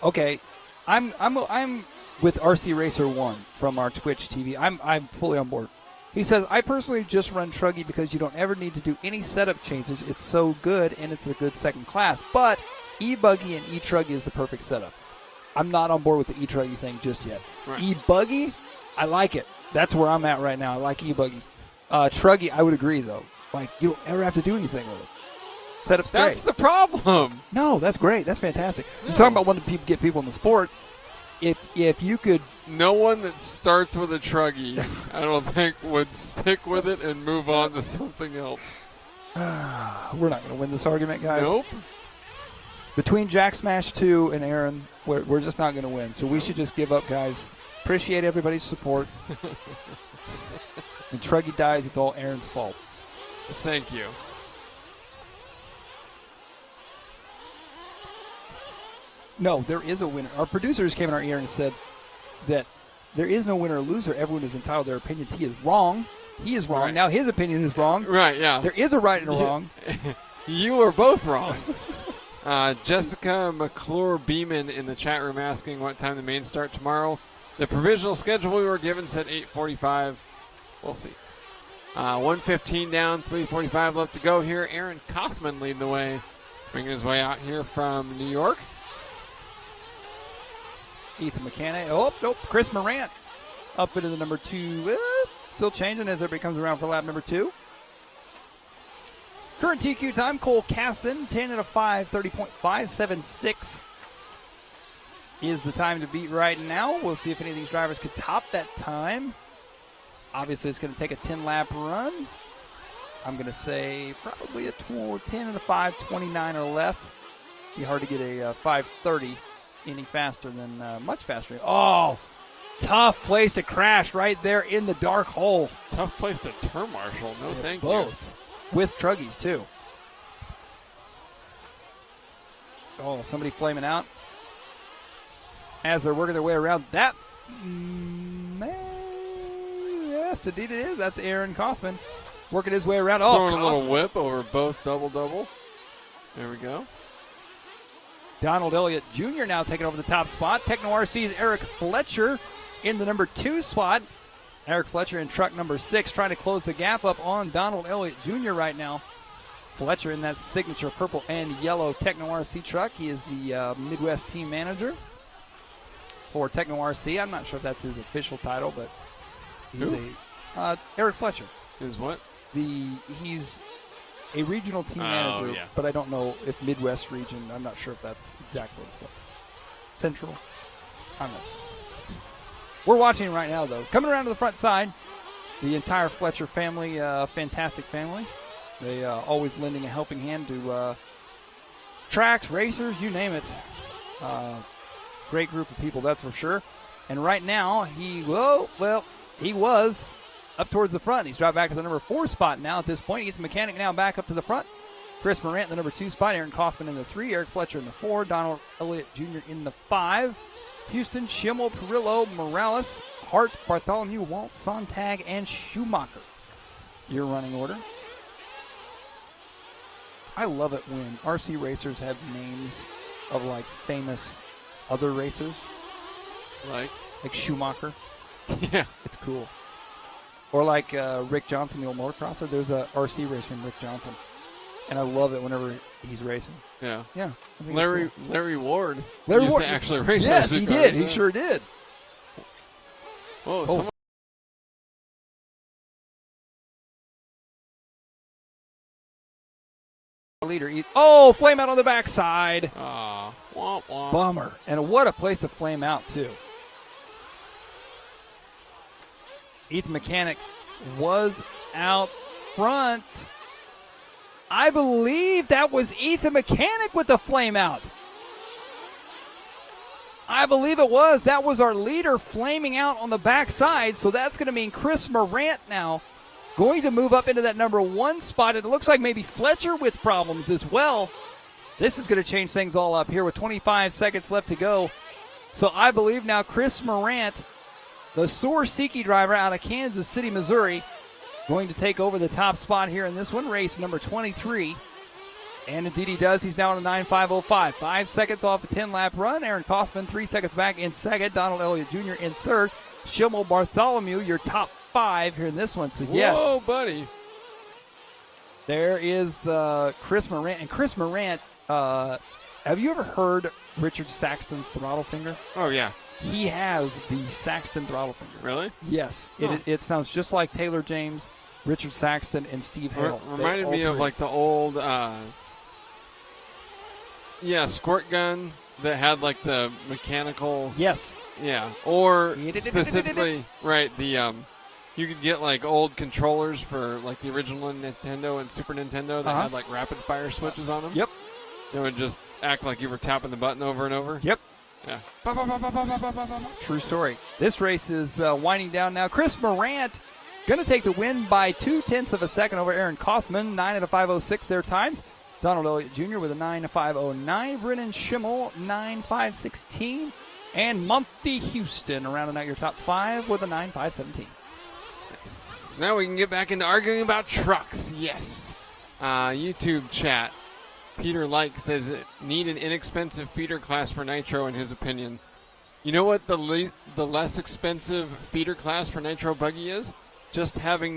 Okay, I'm with RC Racer 1 from our Twitch TV. I'm fully on board. He says, I personally just run Truggy because you don't ever need to do any setup changes. It's so good, and it's a good second class. But E-Buggy and E-Truggy is the perfect setup. I'm not on board with the E-Truggy thing just yet. Right. E-Buggy, I like it. That's where I'm at right now. I like E-Buggy. Truggy, I would agree, though. Like, you don't ever have to do anything with it. Setup's great. That's the problem. No, that's great. That's fantastic. No. You're talking about wanting to get people in the sport. If you could... No one that starts with a Truggy, I don't think, would stick with it and move on to something else. We're not going to win this argument, guys. Nope. Between Jack Smash 2 and Aaron, we're just not going to win. So we should just give up, guys. Appreciate everybody's support. When Truggy dies, it's all Aaron's fault. Thank you. No, there is a winner. Our producers came in our ear and said that there is no winner or loser. Everyone is entitled to their opinion. He is wrong. He is wrong. Right. Now his opinion is wrong. Right, yeah. There is a right and a wrong. You are both wrong. Jessica McClure Beeman in the chat room asking what time the main start tomorrow. The provisional schedule we were given said 8:45. We'll see. 1:15 down, 3:45 left to go here. Aaron Kothman leading the way, bringing his way out here from New York. Ethan Mackanick. Oh, nope. Chris Marrant up into the number 2. Still changing as everybody comes around for lap number 2. Current TQ time, Cole Caston, 10 out of 5, 30.576 is the time to beat right now. We'll see if any of these drivers could top that time. Obviously, it's going to take a 10-lap run. I'm going to say probably a 10 out of 5, 29 or less. Be hard to get a 5:30 any faster than much faster. Oh, tough place to crash right there in the dark hole. Tough place to turn marshal. No, thank you. Both. With Truggies, too. Oh, somebody flaming out as they're working their way around. That, yes, indeed it is. That's Aaron Kothman working his way around. Throwing a little whip over both double-double. There we go. Donald Elliott Jr. now taking over the top spot. Techno RC's Eric Fletcher in the number 2 spot. Eric Fletcher in truck number 6 trying to close the gap up on Donald Elliott Jr. right now. Fletcher in that signature purple and yellow Techno RC truck. He is the Midwest team manager for Techno RC. I'm not sure if that's his official title, but he's Eric Fletcher. Is what? He's a regional team manager, yeah. But I don't know if Midwest region. I'm not sure if that's exactly what it's called. Central. I don't know. We're watching right now, though. Coming around to the front side, the entire Fletcher family, fantastic family. They always lending a helping hand to tracks, racers, you name it. Great group of people, that's for sure. And right now, he was up towards the front. He's dropped back to the number 4 spot now at this point. Ethan Mackanick now back up to the front. Chris Marrant in the number 2 spot. Aaron Kothman in the 3. Eric Fletcher in the 4. Donald Elliott Jr. in the 5. Houston, Schimmel, Perillo, Morales, Hart, Bartholomew, Waltz, Sontag, and Schumacher. Your running order. I love it when RC racers have names of, like, famous other racers. Like Schumacher. Yeah. It's cool. Or like Rick Johnson, the old motocrosser. There's a RC racer named Rick Johnson. And I love it whenever he's racing. Yeah. Yeah. Larry Ward used to actually race. Yes, he did. Yeah. He sure did. Whoa, someone. Leader. Oh, flame out on the backside. Womp womp. Bummer. And what a place to flame out, too. Ethan Mackanick was out front. I believe that was Ethan Mackanick with the flame out. I believe it was. That was our leader flaming out on the backside. So that's going to mean Chris Marrant now going to move up into that number 1 spot. It looks like maybe Fletcher with problems as well. This is going to change things all up here with 25 seconds left to go. So I believe now Chris Marrant, the Sorsiki driver out of Kansas City, Missouri, going to take over the top spot here in this one, race number 23. And indeed he does. He's now on a 9.505. 5 seconds off a 10-lap run. Aaron Kothman 3 seconds back in second. Donald Elliott Jr. in third. Schimmel, Bartholomew, your top 5 here in this one. So, yes. Whoa, buddy. There is Chris Marrant. And Chris Marrant, have you ever heard Richard Saxton's throttle finger? Oh, yeah. He has the Saxton throttle finger. Really? Yes. Huh. It sounds just like Taylor James, Richard Saxton, and Steve Hale. Reminded me of like the old, squirt gun that had like the mechanical. Yes. Yeah. Or specifically, right, the you could get like old controllers for like the original Nintendo and Super Nintendo that had like rapid fire switches on them. Yep. It would just act like you were tapping the button over and over. Yep. Yeah. True story. This race is winding down now. Chris Marrant going to take the win by 0.2 of a second over Aaron Kothman. 9 at a 5.06 their times. Donald Elliott Jr. with a 9.509. Brennan Schimmel 9.516. And Monty Houston rounding out your top 5 with a 9.517. Nice. So now we can get back into arguing about trucks. Yes. YouTube chat. Peter Like says need an inexpensive feeder class for Nitro in his opinion. You know what the less expensive feeder class for Nitro buggy is? Just having